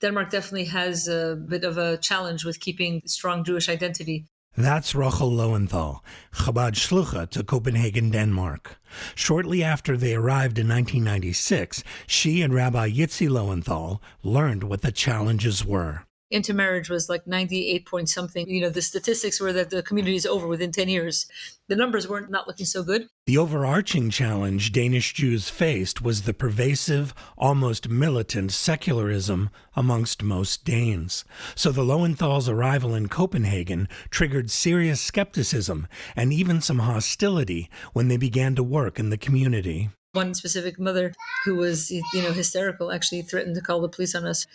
Denmark definitely has a bit of a challenge with keeping strong Jewish identity. That's Rochel Loewenthal, Chabad Shlucha to Copenhagen, Denmark. Shortly after they arrived in 1996, she and Rabbi Yitzi Loewenthal learned what the challenges were. Intermarriage was like 98 point something. The statistics were that the community is over within 10 years. The numbers were not looking so good. The overarching challenge Danish Jews faced was the pervasive, almost militant secularism amongst most Danes. So the Loewenthals' arrival in Copenhagen triggered serious skepticism and even some hostility when they began to work in the community. One specific mother who was, hysterical actually threatened to call the police on us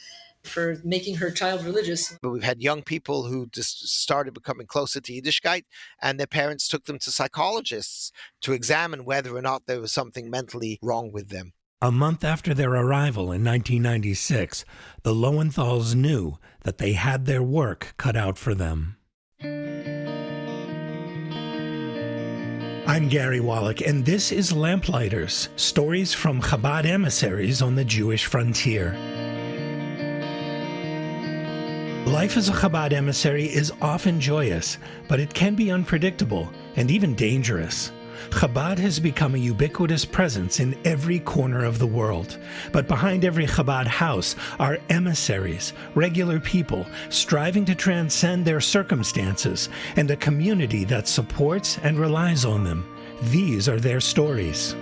for making her child religious. But we've had young people who just started becoming closer to Yiddishkeit, and their parents took them to psychologists to examine whether or not there was something mentally wrong with them. A month after their arrival in 1996, the Loewenthals knew that they had their work cut out for them. I'm Gary Waleik, and this is Lamplighters, stories from Chabad emissaries on the Jewish frontier. Life as a Chabad emissary is often joyous, but it can be unpredictable and even dangerous. Chabad has become a ubiquitous presence in every corner of the world. But behind every Chabad house are emissaries, regular people striving to transcend their circumstances, and a community that supports and relies on them. These are their stories.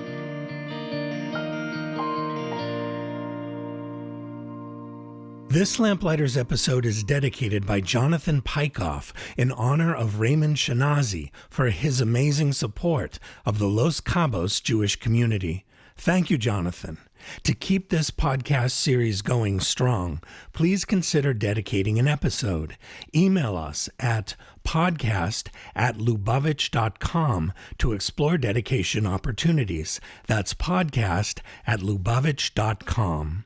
This Lamplighters episode is dedicated by Jonathan Pykoff in honor of Raymond Shanazi for his amazing support of the Los Cabos Jewish community. Thank you, Jonathan. To keep this podcast series going strong, please consider dedicating an episode. Email us at podcast@lubavitch.com to explore dedication opportunities. That's podcast@lubavitch.com.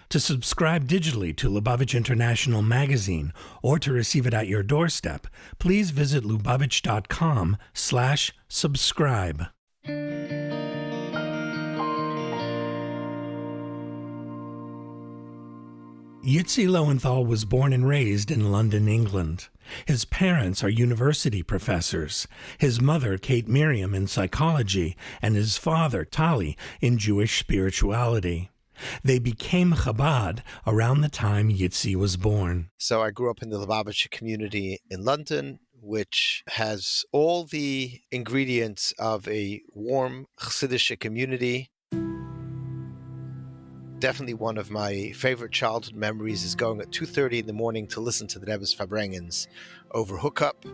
To subscribe digitally to Lubavitch International Magazine or to receive it at your doorstep, please visit lubavitch.com/subscribe. Yitzi Loewenthal was born and raised in London, England. His parents are university professors, his mother, Kate Miriam, in psychology, and his father, Tali, in Jewish spirituality. They became Chabad around the time Yitzi was born. So I grew up in the Lubavitch community in London, which has all the ingredients of a warm Chassidish community. Definitely one of my favorite childhood memories is going at 2:30 in the morning to listen to the Rebbe's Farbrengens over hookup.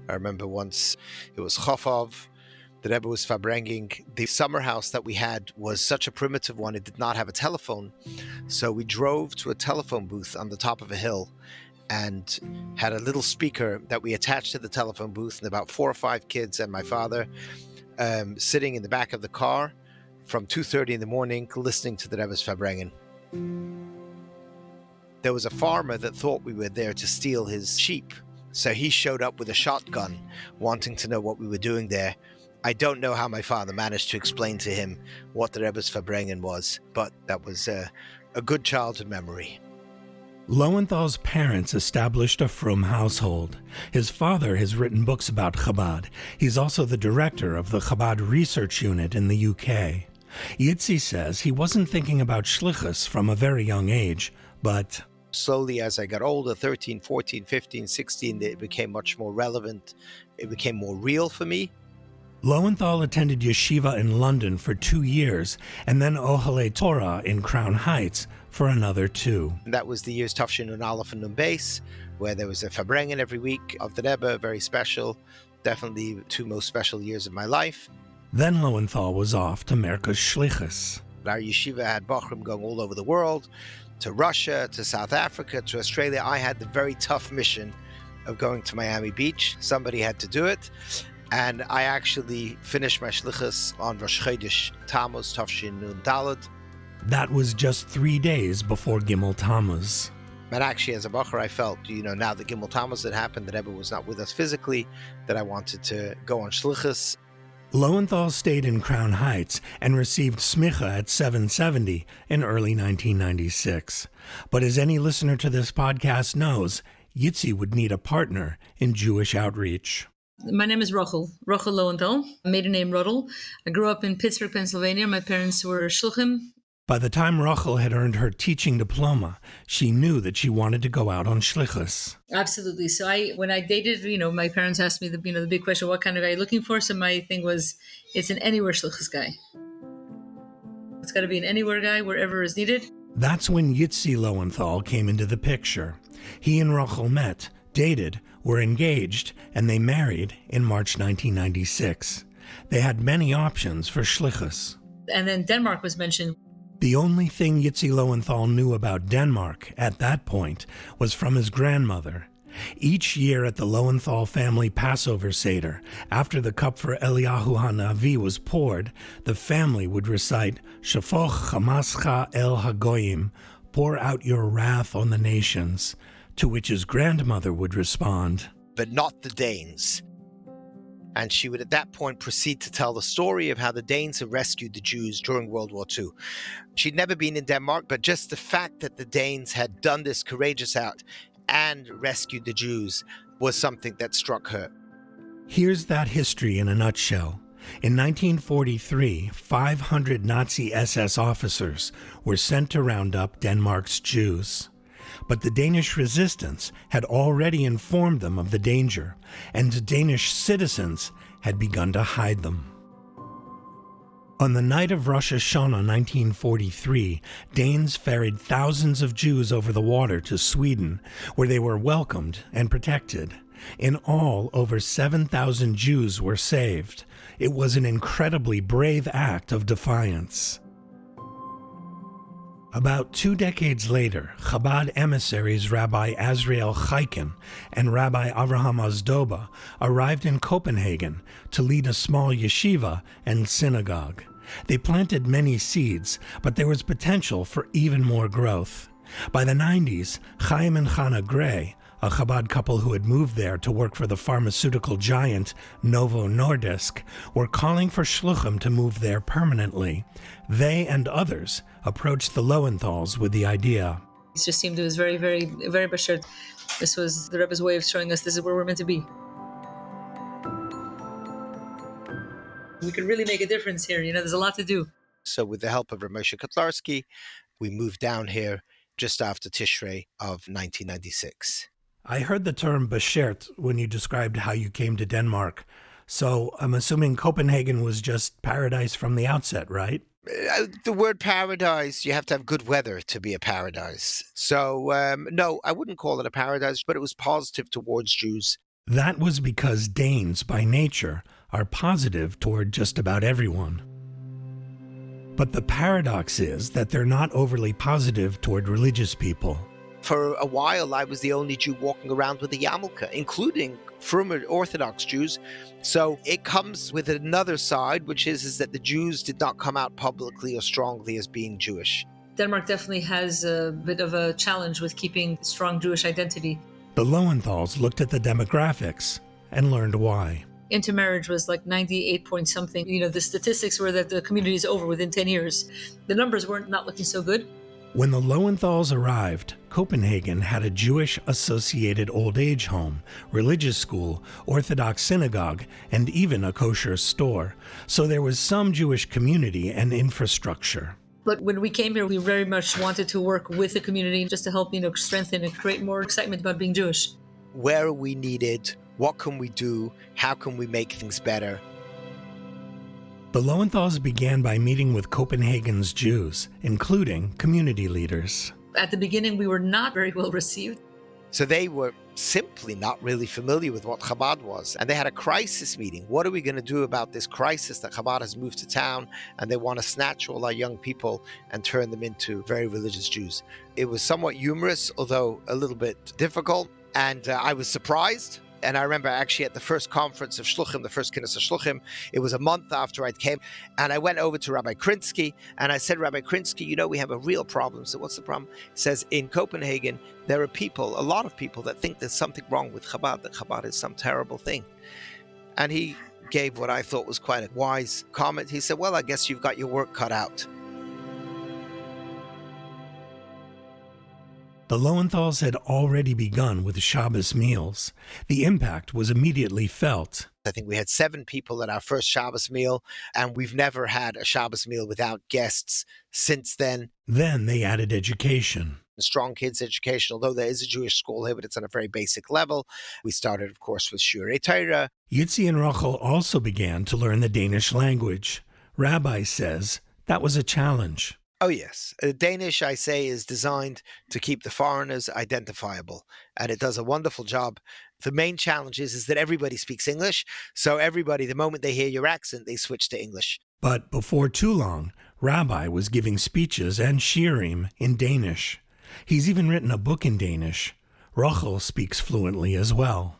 I remember once it was Chofov. The Rebbe was Farbrenging. The summer house that we had was such a primitive one, it did not have a telephone. So we drove to a telephone booth on the top of a hill and had a little speaker that we attached to the telephone booth, and about 4 or 5 kids and my father sitting in the back of the car from 2:30 in the morning listening to the Rebbe's Farbrengen. There was a farmer that thought we were there to steal his sheep. So he showed up with a shotgun wanting to know what we were doing there. I don't know how my father managed to explain to him what the Rebbe's Farbrengen was, but that was a good childhood memory. Loewenthal's parents established a frum household. His father has written books about Chabad. He's also the director of the Chabad Research Unit in the UK. Yitzi says he wasn't thinking about shlichus from a very young age, but slowly as I got older, 13, 14, 15, 16, it became much more relevant. It became more real for me. Loewenthal attended yeshiva in London for 2 years, and then Ohalei Torah in Crown Heights for another 2. And that was the years Tafshin and Aleph and Nun Beis, where there was a Farbrengen every week of the Rebbe, very special. Definitely 2 most special years of my life. Then Loewenthal was off to Merkos Shlichus. Our yeshiva had Bachrim going all over the world, to Russia, to South Africa, to Australia. I had the very tough mission of going to Miami Beach. Somebody had to do it. And I actually finished my shlichus on Rosh Chodesh Tammuz Tafshin Nun Daled. That was just 3 days before Gimel Tammuz. And actually, as a bacher, I felt, now that Gimel Tammuz had happened, that Rebbe was not with us physically, that I wanted to go on shlichus. Loewenthal stayed in Crown Heights and received smicha at 770 in early 1996. But as any listener to this podcast knows, Yitzi would need a partner in Jewish outreach. My name is Rochel Loewenthal, maiden name Rochel. I grew up in Pittsburgh, Pennsylvania. My parents were shluchim. By the time Rochel had earned her teaching diploma, she knew that she wanted to go out on shlichus. Absolutely. So when I dated, my parents asked me the big question, what kind of guy are you looking for? So my thing was, it's an anywhere shlichus guy. It's got to be an anywhere guy, wherever is needed. That's when Yitzi Loewenthal came into the picture. He and Rochel met, dated, were engaged, and they married in March 1996. They had many options for shlichus. And then Denmark was mentioned. The only thing Yitzi Loewenthal knew about Denmark at that point was from his grandmother. Each year at the Loewenthal family Passover Seder, after the cup for Eliyahu HaNavi was poured, the family would recite, Shafoch Chamascha El Hagoyim, pour out your wrath on the nations, to which his grandmother would respond, but not the Danes. And she would at that point proceed to tell the story of how the Danes had rescued the Jews during World War II. She'd never been in Denmark, but just the fact that the Danes had done this courageous act and rescued the Jews was something that struck her. Here's that history in a nutshell. In 1943, 500 Nazi SS officers were sent to round up Denmark's Jews. But the Danish resistance had already informed them of the danger, and Danish citizens had begun to hide them. On the night of Rosh Hashanah 1943, Danes ferried thousands of Jews over the water to Sweden, where they were welcomed and protected. In all, over 7,000 Jews were saved. It was an incredibly brave act of defiance. About 2 decades later, Chabad emissaries Rabbi Azriel Chaikin and Rabbi Avraham Ozdoba arrived in Copenhagen to lead a small yeshiva and synagogue. They planted many seeds, but there was potential for even more growth. By the 90s, Chaim and Chana Gray, a Chabad couple who had moved there to work for the pharmaceutical giant Novo Nordisk, were calling for shluchim to move there permanently. They and others approached the Loewenthals with the idea. It just seemed it was very, very, very bashert. This was the Rebbe's way of showing us this is where we're meant to be. We could really make a difference here. There's a lot to do. So with the help of Ramosha Kotlarski, we moved down here just after Tishrei of 1996. I heard the term bashert when you described how you came to Denmark. So I'm assuming Copenhagen was just paradise from the outset, right? The word paradise, you have to have good weather to be a paradise. So, no, I wouldn't call it a paradise, but it was positive towards Jews. That was because Danes, by nature, are positive toward just about everyone. But the paradox is that they're not overly positive toward religious people. For a while, I was the only Jew walking around with a yarmulke, including Frumer Orthodox Jews. So it comes with another side, which is that the Jews did not come out publicly or strongly as being Jewish. Denmark definitely has a bit of a challenge with keeping strong Jewish identity. The Loewenthals looked at the demographics and learned why. Intermarriage was like 98 point something. The statistics were that the community is over within 10 years. The numbers were not looking so good. When the Loewenthals arrived, Copenhagen had a Jewish-associated old age home, religious school, Orthodox synagogue, and even a kosher store. So there was some Jewish community and infrastructure. But when we came here, we very much wanted to work with the community just to help, strengthen and create more excitement about being Jewish. Where are we needed? What can we do? How can we make things better? The Loewenthals began by meeting with Copenhagen's Jews, including community leaders. At the beginning, we were not very well received. So they were simply not really familiar with what Chabad was. And they had a crisis meeting. What are we going to do about this crisis that Chabad has moved to town and they want to snatch all our young people and turn them into very religious Jews? It was somewhat humorous, although a little bit difficult. And I was surprised. And I remember actually at the first conference of Shluchim, the first Kinnis of Shluchim, it was a month after I came. And I went over to Rabbi Krinsky and I said, Rabbi Krinsky, we have a real problem. So what's the problem? He says, in Copenhagen, there are people, a lot of people that think there's something wrong with Chabad, that Chabad is some terrible thing. And he gave what I thought was quite a wise comment. He said, well, I guess you've got your work cut out. The Loewenthals had already begun with Shabbos meals. The impact was immediately felt. I think we had 7 people at our first Shabbos meal, and we've never had a Shabbos meal without guests since then. Then they added education. Strong kids education, although there is a Jewish school here, but it's on a very basic level. We started, of course, with Shneur Torah. Yitzi and Rochel also began to learn the Danish language. Rabbi says that was a challenge. Oh, yes. Danish, I say, is designed to keep the foreigners identifiable, and it does a wonderful job. The main challenge is that everybody speaks English, so everybody, the moment they hear your accent, they switch to English. But before too long, Rabbi was giving speeches and shiurim in Danish. He's even written a book in Danish. Rochel speaks fluently as well.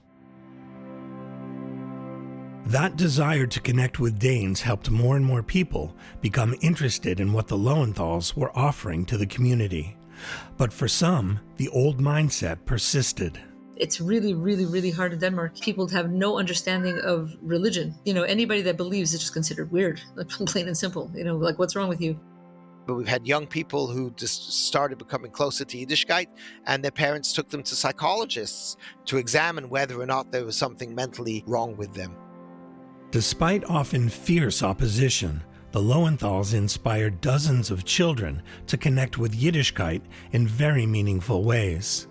That desire to connect with Danes helped more and more people become interested in what the Loewenthals were offering to the community. But for some, the old mindset persisted. It's really, really, really hard in Denmark. People have no understanding of religion. Anybody that believes is just considered weird, like plain and simple. Like, what's wrong with you? But we've had young people who just started becoming closer to Yiddishkeit, and their parents took them to psychologists to examine whether or not there was something mentally wrong with them. Despite often fierce opposition, the Loewenthals inspired dozens of children to connect with Yiddishkeit in very meaningful ways.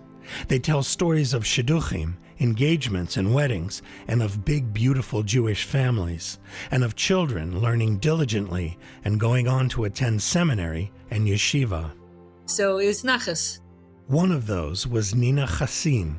They tell stories of shidduchim, engagements and weddings, and of big, beautiful Jewish families, and of children learning diligently and going on to attend seminary and yeshiva. So it's nachas. One of those was Nina Chassin.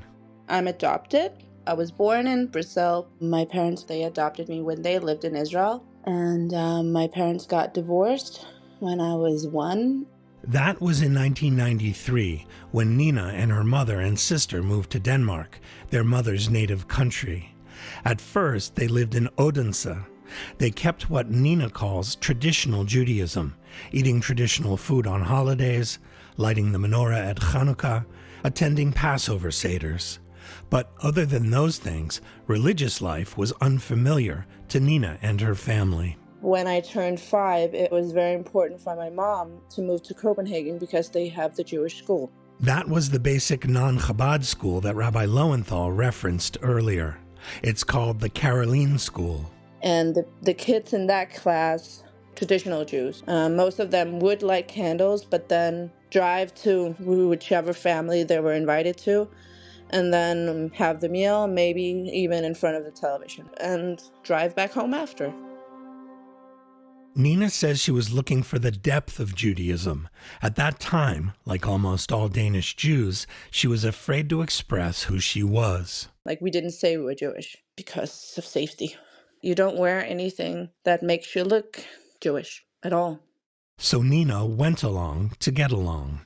I'm adopted. I was born in Brazil. My parents, they adopted me when they lived in Israel. And my parents got divorced when I was 1. That was in 1993, when Nina and her mother and sister moved to Denmark, their mother's native country. At first, they lived in Odense. They kept what Nina calls traditional Judaism, eating traditional food on holidays, lighting the menorah at Hanukkah, attending Passover Seders. But other than those things, religious life was unfamiliar to Nina and her family. When I turned 5, it was very important for my mom to move to Copenhagen because they have the Jewish school. That was the basic non-Chabad school that Rabbi Loewenthal referenced earlier. It's called the Caroline School. And the kids in that class, traditional Jews, most of them would light candles, but then drive to whichever family they were invited to, and then have the meal, maybe even in front of the television, and drive back home after. Nina says she was looking for the depth of Judaism. At that time, like almost all Danish Jews, she was afraid to express who she was. Like, we didn't say we were Jewish because of safety. You don't wear anything that makes you look Jewish at all. So Nina went along to get along.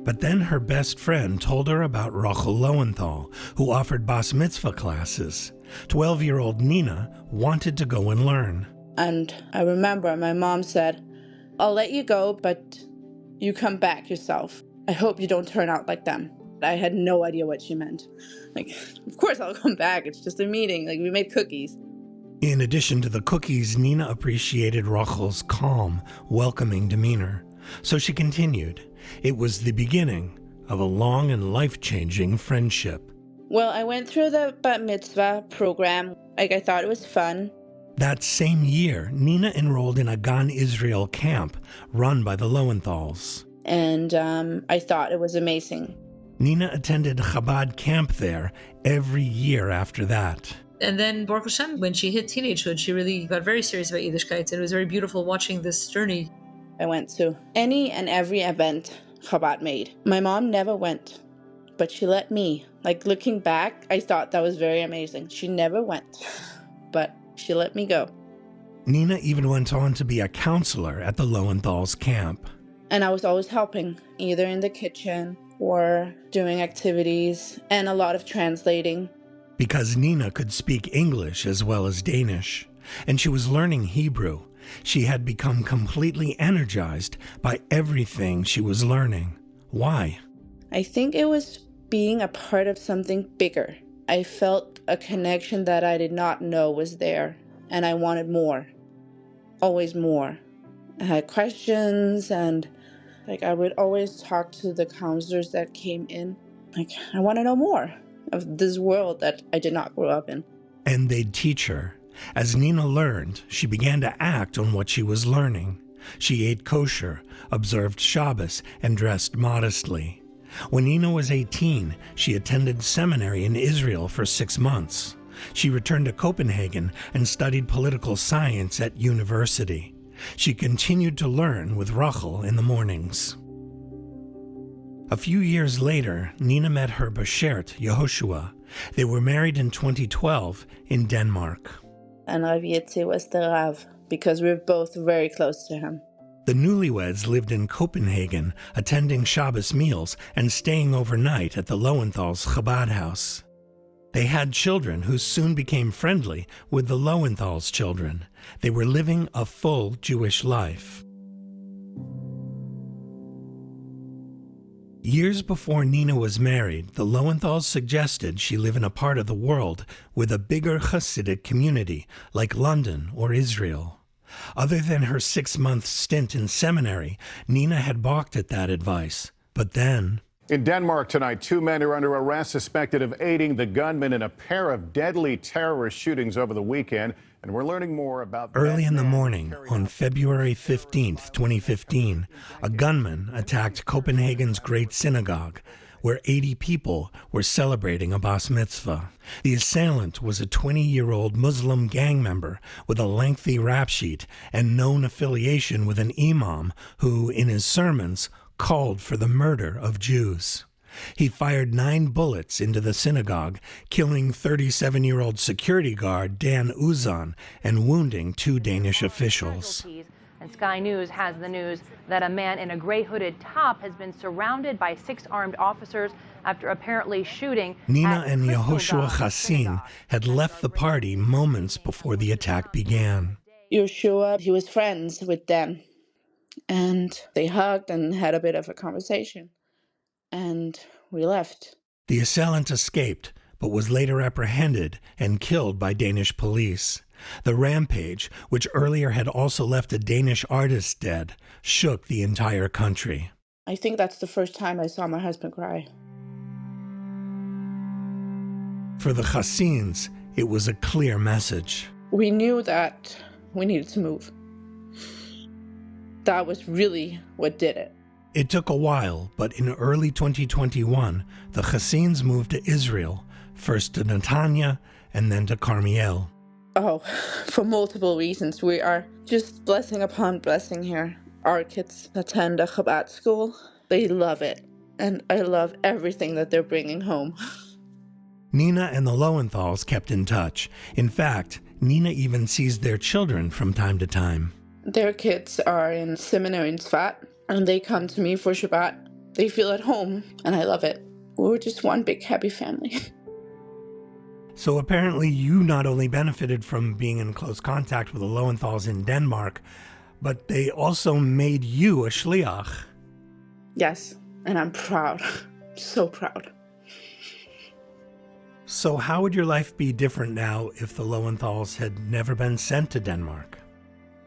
But then her best friend told her about Rochel Loewenthal, who offered Bas Mitzvah classes. 12-year-old Nina wanted to go and learn. And I remember my mom said, I'll let you go, but you come back yourself. I hope you don't turn out like them. I had no idea what she meant. Like, of course I'll come back. It's just a meeting. Like, we made cookies. In addition to the cookies, Nina appreciated Rochel's calm, welcoming demeanor. So she continued. It was the beginning of a long and life-changing friendship. Well, I went through the Bat Mitzvah program. I thought it was fun. That same year, Nina enrolled in a Gan Israel camp run by the Loewenthals. And I thought it was amazing. Nina attended Chabad camp there every year after that. And then, Baruch Hashem, when she hit teenagehood, she really got very serious about Yiddishkeit. And it was very beautiful watching this journey. I went to any and every event Chabad made. My mom never went, but she let me. Like, looking back, I thought that was very amazing. She never went, but she let me go. Nina even went on to be a counselor at the Loewenthals camp. And I was always helping, either in the kitchen or doing activities and a lot of translating. Because Nina could speak English as well as Danish, and she was learning Hebrew. She had become completely energized by everything she was learning. Why? I think it was being a part of something bigger. I felt a connection that I did not know was there, and I wanted more, always more. I had questions, and I would always talk to the counselors that came in. I want to know more of this world that I did not grow up in. And they'd teach her. As Nina learned, she began to act on what she was learning. She ate kosher, observed Shabbos, and dressed modestly. When Nina was 18, she attended seminary in Israel for 6 months. She returned to Copenhagen and studied political science at university. She continued to learn with Rochel in the mornings. A few years later, Nina met her beshert, Yehoshua. They were married in 2012 in Denmark. And Rabbi Yitzi was the Rav, because we were both very close to him. The newlyweds lived in Copenhagen, attending Shabbos meals and staying overnight at the Loewenthal's Chabad house. They had children who soon became friendly with the Loewenthal's children. They were living a full Jewish life. Years before Nina was married, the Loewenthals suggested she live in a part of the world with a bigger Hasidic community, like London or Israel. Other than her 6-month stint in seminary, Nina had balked at that advice. But then... In Denmark tonight, 2 men are under arrest suspected of aiding the gunman in a pair of deadly terrorist shootings over the weekend. And we're learning more about... Early in the morning, on February 15th, 2015, a gunman attacked Copenhagen's Great Synagogue, where 80 people were celebrating a bas mitzvah. The assailant was a 20-year-old Muslim gang member with a lengthy rap sheet and known affiliation with an imam who, in his sermons, called for the murder of Jews. He fired 9 bullets into the synagogue, killing 37-year-old security guard Dan Uzan and wounding 2 Danish officials. And Sky News has the news that a man in a gray hooded top has been surrounded by 6 armed officers after apparently shooting. Nina and Yehoshua Chassin had left the party moments before the attack began. Yehoshua, he was friends with Dan, and they hugged and had a bit of a conversation, and we left. The assailant escaped, but was later apprehended and killed by Danish police. The rampage, which earlier had also left a Danish artist dead, shook the entire country. I think that's the first time I saw my husband cry. For the Chassins, it was a clear message. We knew that we needed to move. That was really what did it. It took a while, but in early 2021, the Chassins moved to Israel, first to Netanya and then to Carmiel. Oh, for multiple reasons. We are just blessing upon blessing here. Our kids attend a Chabad school. They love it. And I love everything that they're bringing home. Nina and the Loewenthals kept in touch. In fact, Nina even sees their children from time to time. Their kids are in seminary in Tzfat, and they come to me for Shabbat. They feel at home, and I love it. We're just one big happy family. So apparently you not only benefited from being in close contact with the Loewenthals in Denmark, but they also made you a shliach. Yes, and I'm proud. So proud. So how would your life be different now if the Loewenthals had never been sent to Denmark?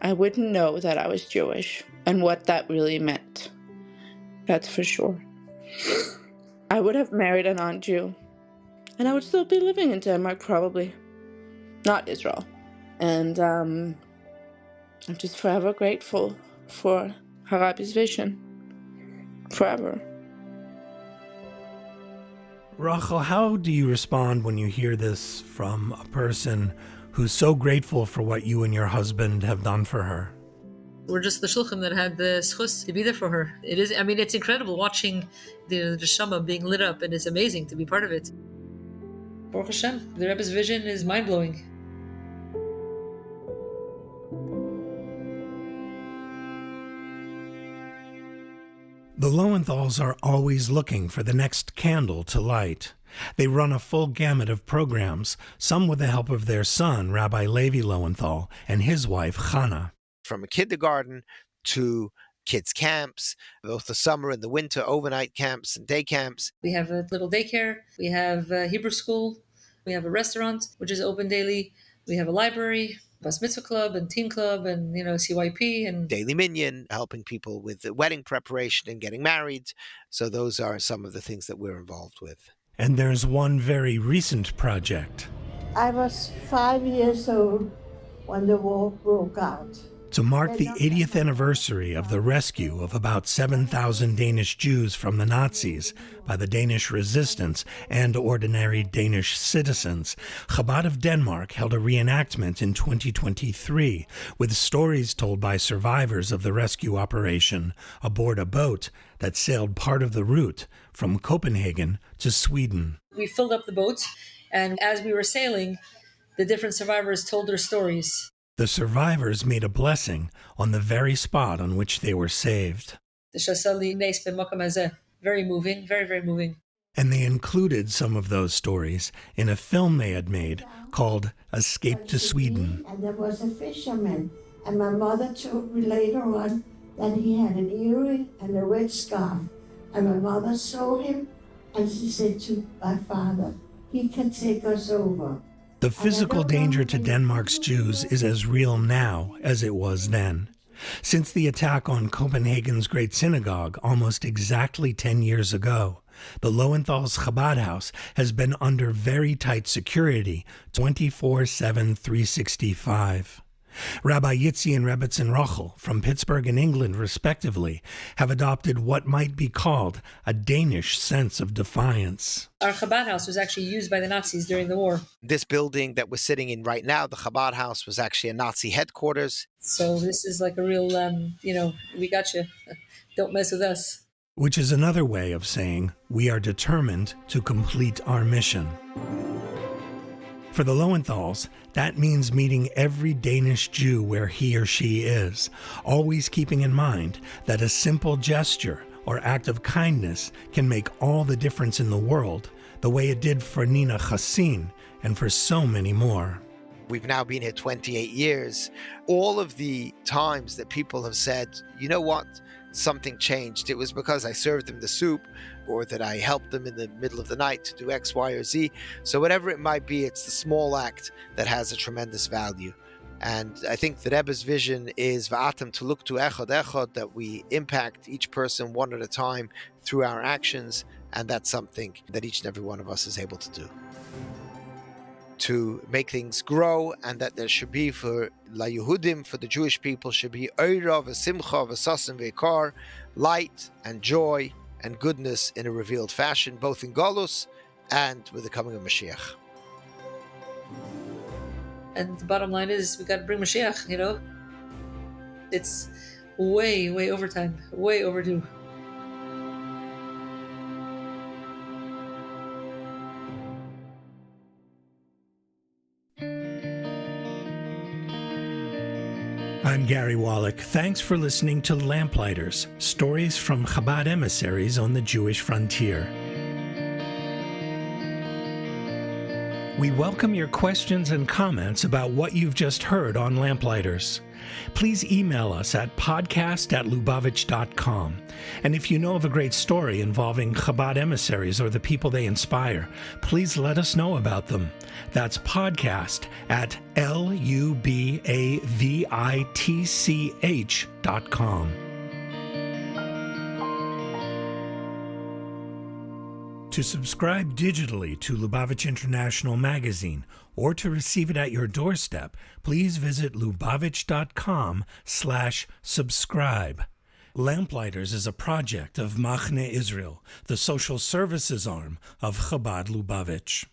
I wouldn't know that I was Jewish and what that really meant. That's for sure. I would have married a non-Jew. And I would still be living in Denmark, probably. Not Israel. And I'm just forever grateful for Rabbi's vision. Forever. Rochel, how do you respond when you hear this from a person who's so grateful for what you and your husband have done for her? We're just the shulchan that had the schus to be there for her. It is, I mean, it's incredible watching the Shama being lit up, and it's amazing to be part of it. Baruch Hashem, the Rebbe's vision is mind-blowing. The Loewenthals are always looking for the next candle to light. They run a full gamut of programs, some with the help of their son, Rabbi Levi Loewenthal, and his wife, Chana. From a kindergarten to kids' camps, both the summer and the winter, overnight camps and day camps. We have a little daycare. We have Hebrew school. We have a restaurant, which is open daily. We have a library, bas mitzvah club and teen club and, CYP and Daily Minyan, helping people with the wedding preparation and getting married. So those are some of the things that we're involved with. And there's one very recent project. I was 5 years old when the war broke out. To mark the 80th anniversary of the rescue of about 7,000 Danish Jews from the Nazis by the Danish resistance and ordinary Danish citizens, Chabad of Denmark held a reenactment in 2023 with stories told by survivors of the rescue operation aboard a boat that sailed part of the route from Copenhagen to Sweden. we filled up the boat. And as we were sailing, the different survivors told their stories. The survivors made a blessing on the very spot on which they were saved. Very moving, very, very moving. And they included some of those stories in a film they had made called Escape to Sweden. And there was a fisherman, and my mother told me later on that he had an earring and a red scarf. And my mother saw him, and she said to my father, he can take us over. The physical danger to Denmark's Jews is as real now as it was then. Since the attack on Copenhagen's Great Synagogue almost exactly 10 years ago, the Loewenthal's Chabad house has been under very tight security 24/7, 365. Rabbi Yitzi and Rebbetzin Rochel from Pittsburgh and England, respectively, have adopted what might be called a Danish sense of defiance. Our Chabad house was actually used by the Nazis during the war. This building that we're sitting in right now, the Chabad house, was actually a Nazi headquarters. So this is like a real, we got you. Don't mess with us. Which is another way of saying we are determined to complete our mission. For the Loewenthals, that means meeting every Danish Jew where he or she is, always keeping in mind that a simple gesture or act of kindness can make all the difference in the world, the way it did for Nina Chassin and for so many more. We've now been here 28 years. All of the times that people have said, you know what, something changed. It was because I served them the soup, or that I helped them in the middle of the night to do X, Y, or Z. So whatever it might be, it's the small act that has a tremendous value. And I think the Rebbe's vision is V'atem to look to echad echad, that we impact each person one at a time through our actions, and that's something that each and every one of us is able to do. To make things grow, and that there should be for La Yehudim, for the Jewish people, should be Oira v'simcha v'sasim v'ikar, light and joy and goodness in a revealed fashion, both in Golus and with the coming of Mashiach. And the bottom line is we got to bring Mashiach, It's way, way overtime, way overdue. I'm Gary Waleik. Thanks for listening to Lamplighters, stories from Chabad emissaries on the Jewish frontier. We welcome your questions and comments about what you've just heard on Lamplighters. Please email us at podcast@lubavitch.com. And if you know of a great story involving Chabad emissaries or the people they inspire, please let us know about them. That's podcast@lubavitch.com. To subscribe digitally to Lubavitch International Magazine or to receive it at your doorstep, please visit lubavitch.com/subscribe. Lamplighters is a project of Machne Israel, the social services arm of Chabad Lubavitch.